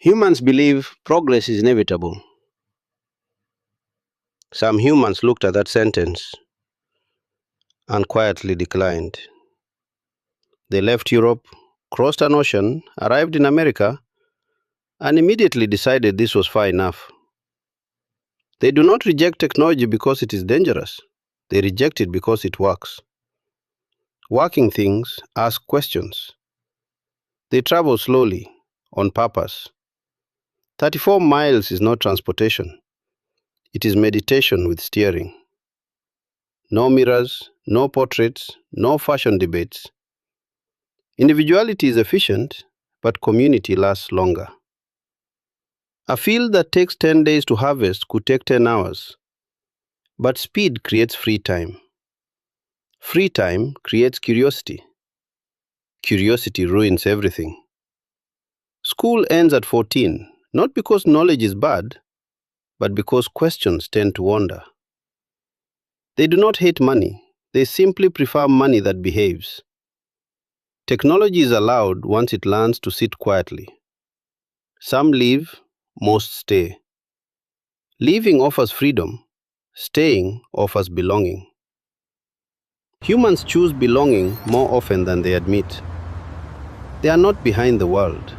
Humans believe progress is inevitable. Some humans looked at that sentence and quietly declined. They left Europe, crossed an ocean, arrived in America, and immediately decided this was far enough. They do not reject technology because it is dangerous. They reject it because it works. Working things ask questions. They travel slowly, on purpose. 34 miles is not transportation. It is meditation with steering. No mirrors, no portraits, no fashion debates. Individuality is efficient, but community lasts longer. A field that takes 10 days to harvest could take 10 hours. But speed creates free time. Free time creates curiosity. Curiosity ruins everything. School ends at 14, not because knowledge is bad, but because questions tend to wander. They do not hate money, they simply prefer money that behaves. Technology is allowed once it learns to sit quietly. Some leave, most stay. Leaving offers freedom, staying offers belonging. Humans choose belonging more often than they admit. They are not behind the world,